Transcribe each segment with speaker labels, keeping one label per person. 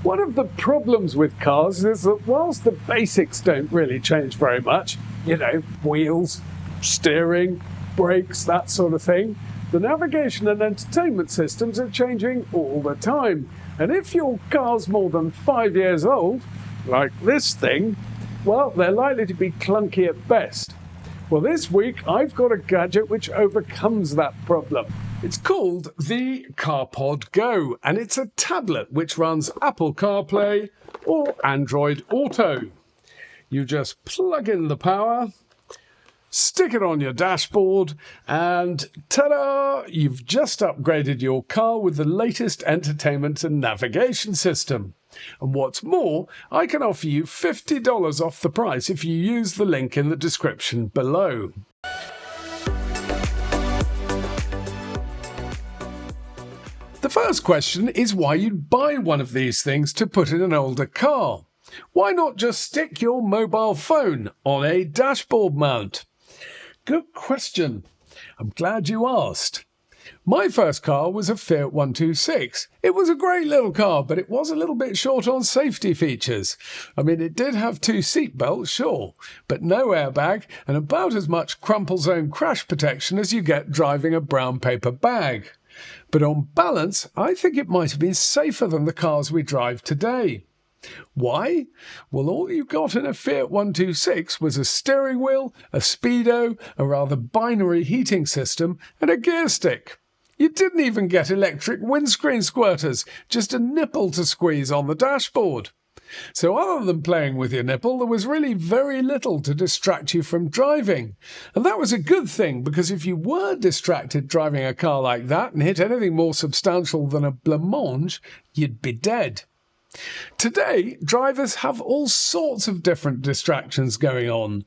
Speaker 1: One of the problems with cars is that whilst the basics don't really change very much, wheels, steering, brakes, that sort of thing, the navigation and entertainment systems are changing all the time. And if your car's more than 5 years old, like this thing, well, they're likely to be clunky at best. Well, this week I've got a gadget which overcomes that problem. It's called the CarPodGo, and it's a tablet which runs Apple CarPlay or Android Auto. You just plug in the power, stick it on your dashboard, and ta-da! You've just upgraded your car with the latest entertainment and navigation system. And what's more, I can offer you $50 off the price if you use the link in the description below. The first question is why you'd buy one of these things to put in an older car. Why not just stick your mobile phone on a dashboard mount? Good question. I'm glad you asked. My first car was a Fiat 126. It was a great little car, but it was a little bit short on safety features. I mean, it did have 2 seat belts, sure, but no airbag and about as much crumple zone crash protection as you get driving a brown paper bag. But on balance, I think it might have been safer than the cars we drive today. Why? Well, all you got in a Fiat 126 was a steering wheel, a speedo, a rather binary heating system, and a gear stick. You didn't even get electric windscreen squirters, just a nipple to squeeze on the dashboard. So other than playing with your nipple, there was really very little to distract you from driving. And that was a good thing, because if you were distracted driving a car like that and hit anything more substantial than a blancmange, you'd be dead. Today, drivers have all sorts of different distractions going on.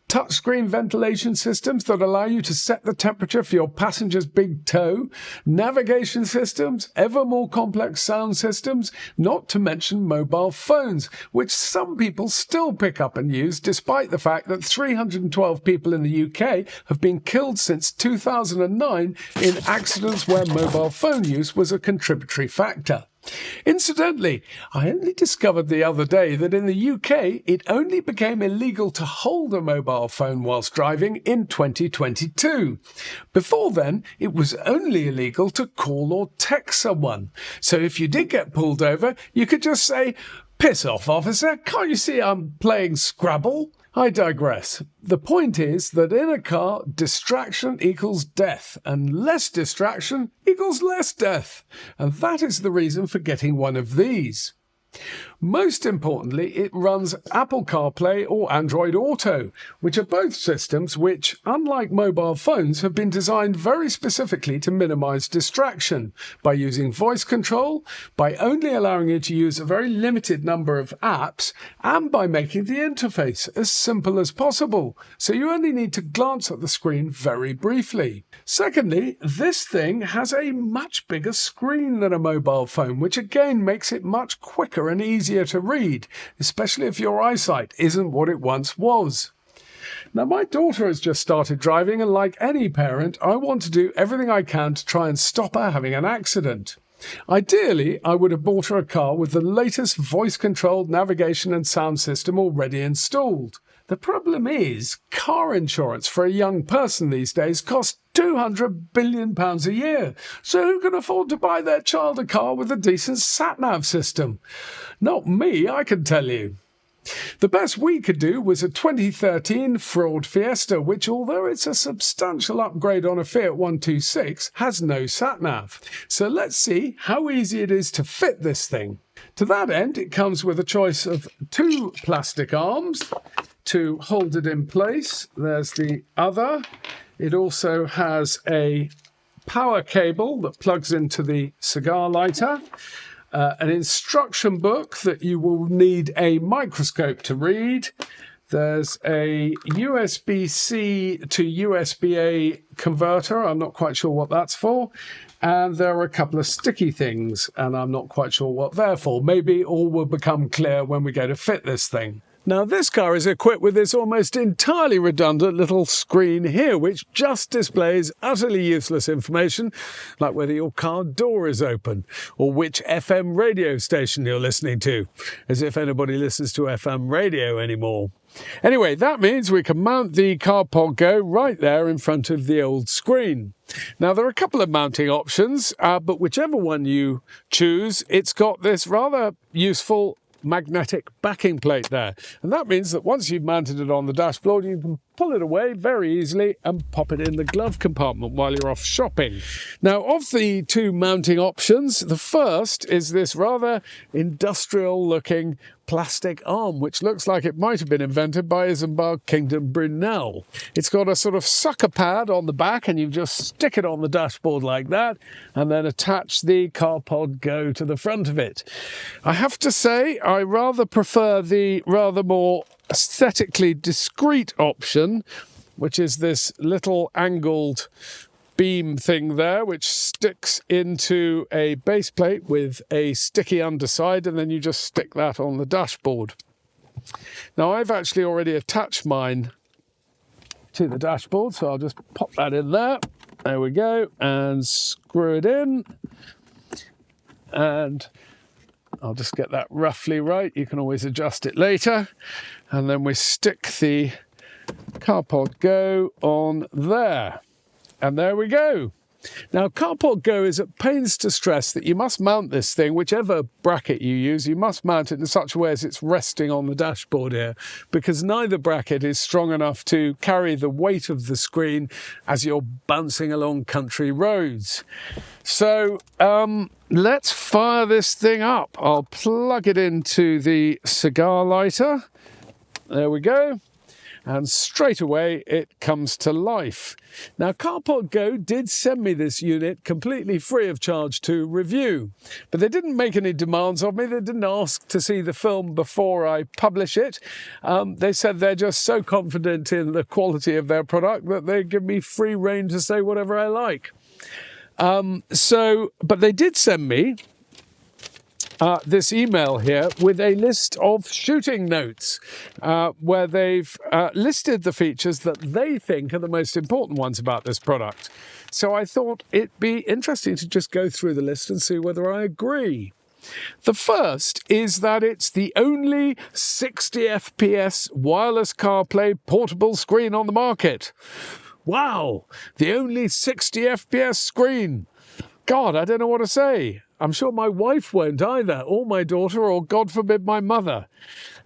Speaker 1: Touchscreen ventilation systems that allow you to set the temperature for your passenger's big toe, navigation systems, ever more complex sound systems, not to mention mobile phones, which some people still pick up and use despite the fact that 312 people in the UK have been killed since 2009 in accidents where mobile phone use was a contributory factor. Incidentally, I only discovered the other day that in the UK it only became illegal to hold a mobile phone whilst driving in 2022. Before then, it was only illegal to call or text someone. So if you did get pulled over, you could just say, "Piss off, officer, can't you see I'm playing Scrabble?" I digress. The point is that in a car, distraction equals death, and less distraction equals less death. And that is the reason for getting one of these. Most importantly, it runs Apple CarPlay or Android Auto, which are both systems which, unlike mobile phones, have been designed very specifically to minimize distraction by using voice control, by only allowing you to use a very limited number of apps, and by making the interface as simple as possible, so you only need to glance at the screen very briefly. Secondly, this thing has a much bigger screen than a mobile phone, which again makes it much quicker and easier to read, especially if your eyesight isn't what it once was. Now, my daughter has just started driving, and like any parent, I want to do everything I can to try and stop her having an accident. Ideally, I would have bought her a car with the latest voice-controlled navigation and sound system already installed. The problem is, car insurance for a young person these days costs £200 billion a year. So who can afford to buy their child a car with a decent sat-nav system? Not me, I can tell you. The best we could do was a 2013 Ford Fiesta, which, although it's a substantial upgrade on a Fiat 126, has no sat-nav. So let's see how easy it is to fit this thing. To that end, it comes with a choice of 2 plastic arms to hold it in place. There's the other. It also has a power cable that plugs into the cigar lighter, an instruction book that you will need a microscope to read. There's a USB-C to USB-A converter. I'm not quite sure what that's for. And there are a couple of sticky things, and I'm not quite sure what they're for. Maybe all will become clear when we go to fit this thing. Now this car is equipped with this almost entirely redundant little screen here, which just displays utterly useless information, like whether your car door is open or which FM radio station you're listening to, as if anybody listens to FM radio anymore. Anyway, that means we can mount the CarPodGo right there in front of the old screen. Now, there are a couple of mounting options, but whichever one you choose, it's got this rather useful magnetic backing plate there, and that means that once you've mounted it on the dashboard, you can pull it away very easily and pop it in the glove compartment while you're off shopping. Now, of the two mounting options, the first is this rather industrial looking plastic arm, which looks like it might have been invented by Isambard Kingdom Brunel. It's got a sort of sucker pad on the back, and you just stick it on the dashboard like that, and then attach the CarPodGo to the front of it. I have to say, I rather prefer the rather more aesthetically discreet option, which is this little angled beam thing there, which sticks into a base plate with a sticky underside, and then you just stick that on the dashboard. Now, I've actually already attached mine to the dashboard, so I'll just pop that in there. There we go, and screw it in, and I'll just get that roughly right. You can always adjust it later, and then we stick the CarPodGo on there. And there we go. Now, CarPodGo is at pains to stress that you must mount this thing, whichever bracket you use, you must mount it in such a way as it's resting on the dashboard here, because neither bracket is strong enough to carry the weight of the screen as you're bouncing along country roads. So let's fire this thing up. I'll plug it into the cigar lighter. There we go. And straight away it comes to life. Now, CarPodGo did send me this unit completely free of charge to review, but they didn't make any demands of me. They didn't ask to see the film before I publish it. They said they're just so confident in the quality of their product that they give me free rein to say whatever I like. But they did send me this email here with a list of shooting notes where they've listed the features that they think are the most important ones about this product. So I thought it'd be interesting to just go through the list and see whether I agree. The first is that it's the only 60 FPS wireless CarPlay portable screen on the market. Wow, the only 60 FPS screen. God, I don't know what to say. I'm sure my wife won't either, or my daughter, or God forbid my mother.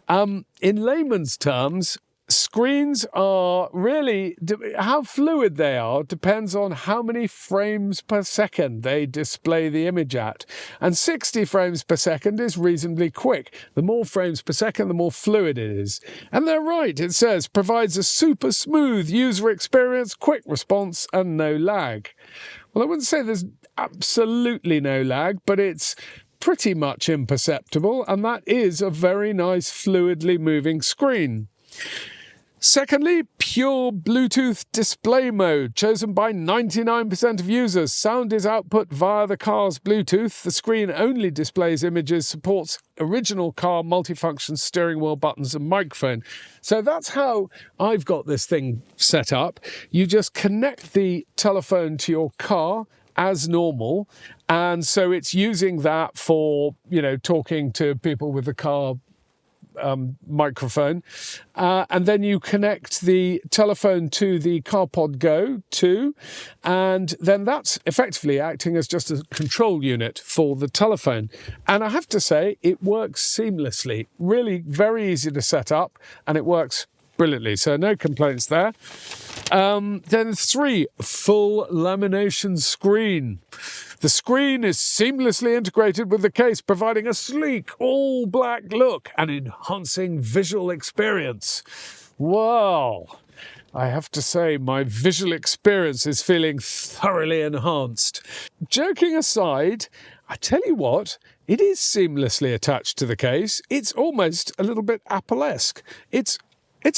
Speaker 1: In layman's terms, screens are really, how fluid they are depends on how many frames per second they display the image at. And 60 frames per second is reasonably quick. The more frames per second, the more fluid it is. And they're right, it says, provides a super smooth user experience, quick response, and no lag. Well, I wouldn't say there's absolutely no lag, but it's pretty much imperceptible, and that is a very nice fluidly moving screen. Secondly, pure Bluetooth display mode, chosen by 99% of users. Sound is output via the car's Bluetooth. The screen only displays images, supports original car multifunction steering wheel buttons and microphone. So that's how I've got this thing set up. You just connect the telephone to your car as normal, and so it's using that for, talking to people with the car microphone, and then you connect the telephone to the CarPodGo too, and then that's effectively acting as just a control unit for the telephone. And I have to say, it works seamlessly, really very easy to set up, and it works brilliantly, so no complaints there. Then 3, full lamination screen. The screen is seamlessly integrated with the case, providing a sleek, all-black look and enhancing visual experience. Wow! I have to say, my visual experience is feeling thoroughly enhanced. Joking aside, I tell you what, it is seamlessly attached to the case. It's almost a little bit Apple-esque. It's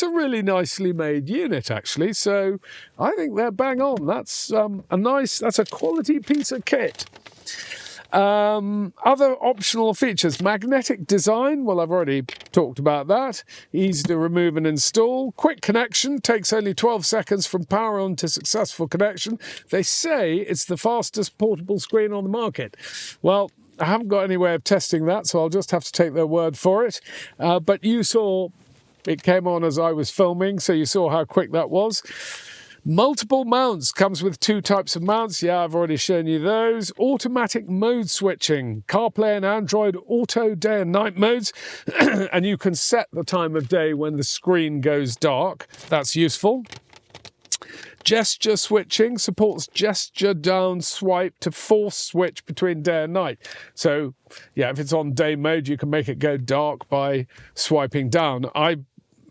Speaker 1: a really nicely made unit, actually, so I think they're bang on. That's a quality piece of kit. Other optional features, magnetic design. Well, I've already talked about that. Easy to remove and install. Quick connection, takes only 12 seconds from power on to successful connection. They say it's the fastest portable screen on the market. Well, I haven't got any way of testing that, so I'll just have to take their word for it. But you saw it came on as I was filming, so you saw how quick that was. Multiple mounts, comes with 2 types of mounts. Yeah, I've already shown you those. Automatic mode switching, CarPlay and Android Auto day and night modes. And you can set the time of day when the screen goes dark. That's useful. Gesture switching, supports gesture down swipe to force switch between day and night. So, yeah, if it's on day mode, you can make it go dark by swiping down. I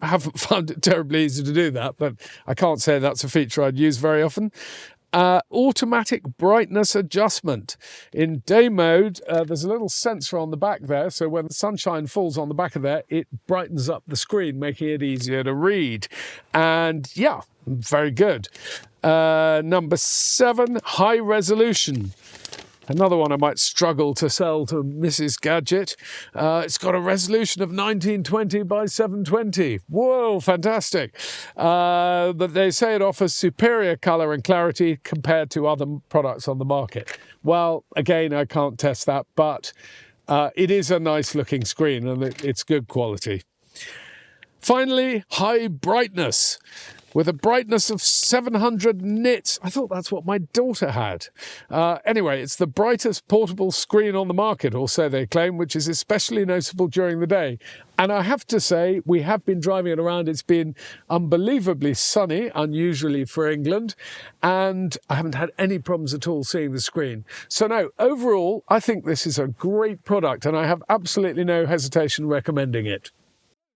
Speaker 1: haven't found it terribly easy to do that, but I can't say that's a feature I'd use very often. Automatic brightness adjustment. In day mode, there's a little sensor on the back there, so when the sunshine falls on the back of there, it brightens up the screen, making it easier to read. And yeah, very good. Number 7, high resolution. Another one I might struggle to sell to Mrs. Gadget. It's got a resolution of 1920 by 720. Whoa, fantastic. But they say it offers superior colour and clarity compared to other products on the market. Well, again, I can't test that, but it is a nice looking screen and it's good quality. Finally, high brightness. With a brightness of 700 nits. I thought that's what my daughter had. Anyway, it's the brightest portable screen on the market, or so they claim, which is especially noticeable during the day. And I have to say, we have been driving it around. It's been unbelievably sunny, unusually for England, and I haven't had any problems at all seeing the screen. So no, overall, I think this is a great product, and I have absolutely no hesitation recommending it.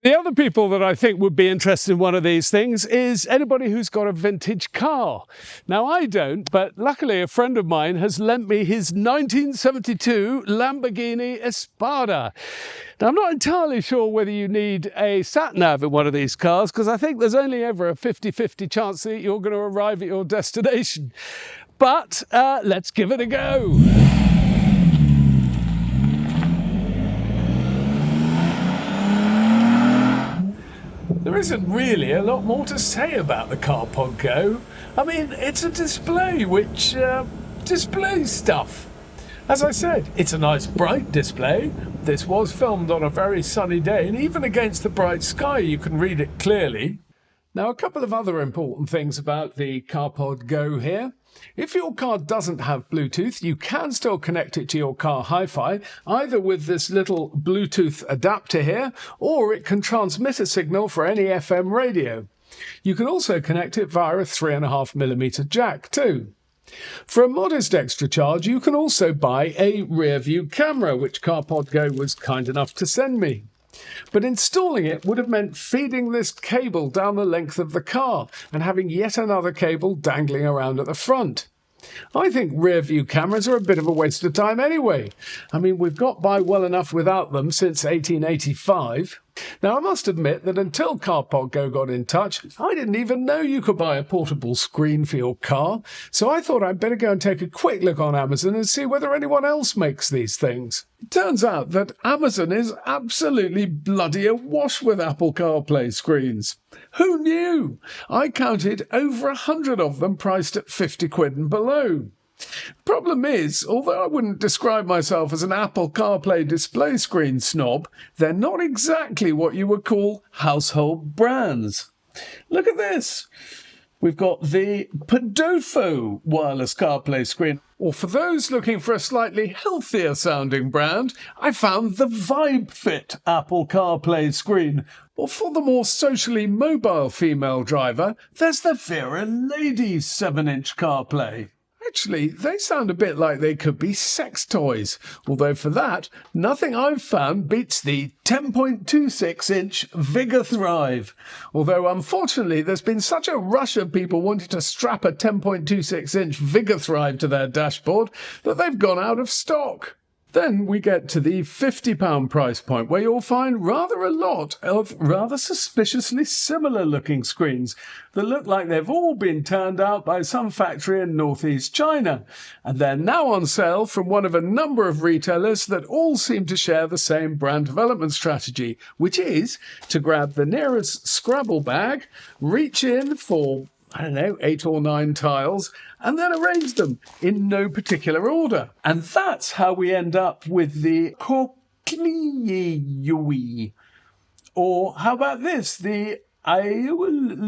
Speaker 1: The other people that I think would be interested in one of these things is anybody who's got a vintage car. Now, I don't, but luckily a friend of mine has lent me his 1972 Lamborghini Espada. Now, I'm not entirely sure whether you need a sat-nav in one of these cars, because I think there's only ever a 50-50 chance that you're going to arrive at your destination. But let's give it a go. There isn't really a lot more to say about the CarPodGo. I mean, it's a display which displays stuff. As I said, it's a nice bright display. This was filmed on a very sunny day, and even against the bright sky you can read it clearly. Now, a couple of other important things about the CarPodGo here. If your car doesn't have Bluetooth, you can still connect it to your car Hi-Fi, either with this little Bluetooth adapter here, or it can transmit a signal for any FM radio. You can also connect it via a 3.5mm jack too. For a modest extra charge, you can also buy a rear view camera, which CarPodGo was kind enough to send me. But installing it would have meant feeding this cable down the length of the car and having yet another cable dangling around at the front. I think rear view cameras are a bit of a waste of time anyway. I mean, we've got by well enough without them since 1885. Now, I must admit that until CarPodGo got in touch, I didn't even know you could buy a portable screen for your car, so I thought I'd better go and take a quick look on Amazon and see whether anyone else makes these things. It turns out that Amazon is absolutely bloody awash with Apple CarPlay screens. Who knew? I counted over 100 of them priced at 50 quid and below. Problem is, although I wouldn't describe myself as an Apple CarPlay display screen snob, they're not exactly what you would call household brands. Look at this. We've got the Podofo wireless CarPlay screen. Or for those looking for a slightly healthier sounding brand, I found the VibeFit Apple CarPlay screen. Or for the more socially mobile female driver, there's the Vera Ladies 7-inch CarPlay. Actually, they sound a bit like they could be sex toys, although for that, nothing I've found beats the 10.26-inch Vigor Thrive. Although, unfortunately, there's been such a rush of people wanting to strap a 10.26-inch Vigor Thrive to their dashboard that they've gone out of stock. Then we get to the £50 price point, where you'll find rather a lot of rather suspiciously similar looking screens that look like they've all been turned out by some factory in northeast China. And they're now on sale from one of a number of retailers that all seem to share the same brand development strategy, which is to grab the nearest Scrabble bag, reach in for 8 or 9 tiles, and then arrange them in no particular order. And that's how we end up with the Coerced. Or how about this? The Iologio.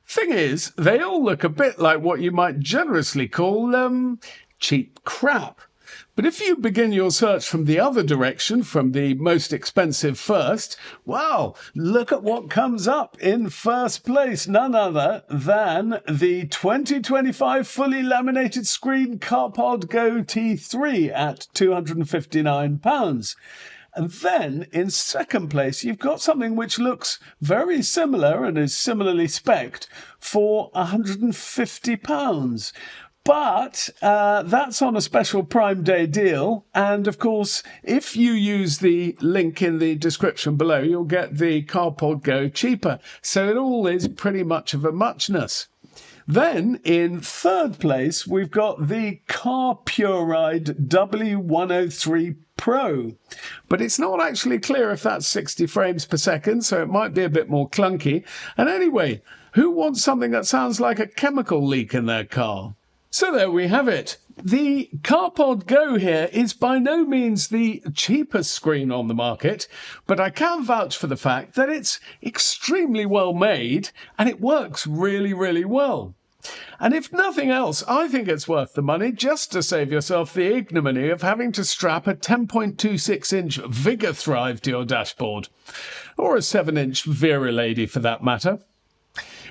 Speaker 1: Thing is, they all look a bit like what you might generously call, cheap crap. But if you begin your search from the other direction, from the most expensive first, well, look at what comes up in first place. None other than the 2025 fully laminated screen CarPodGo T3 at £259. And then in second place, you've got something which looks very similar and is similarly spec'd for £150. But that's on a special Prime Day deal. And of course, if you use the link in the description below, you'll get the CarPodGo cheaper. So it all is pretty much of a muchness. Then in third place, we've got the CarPuride W103 Pro. But it's not actually clear if that's 60 frames per second, so it might be a bit more clunky. And anyway, who wants something that sounds like a chemical leak in their car? So there we have it. The CarPodGo here is by no means the cheapest screen on the market, but I can vouch for the fact that it's extremely well made and it works really, really well. And if nothing else, I think it's worth the money just to save yourself the ignominy of having to strap a 10.26-inch Vigor Thrive to your dashboard, or a 7-inch Vera Lady for that matter.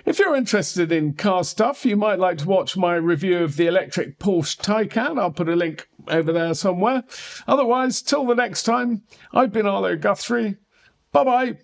Speaker 1: If you're interested in car stuff, you might like to watch my review of the electric Porsche Taycan. I'll put a link over there somewhere. Otherwise, till the next time, I've been Arlo Guthrie. Bye-bye.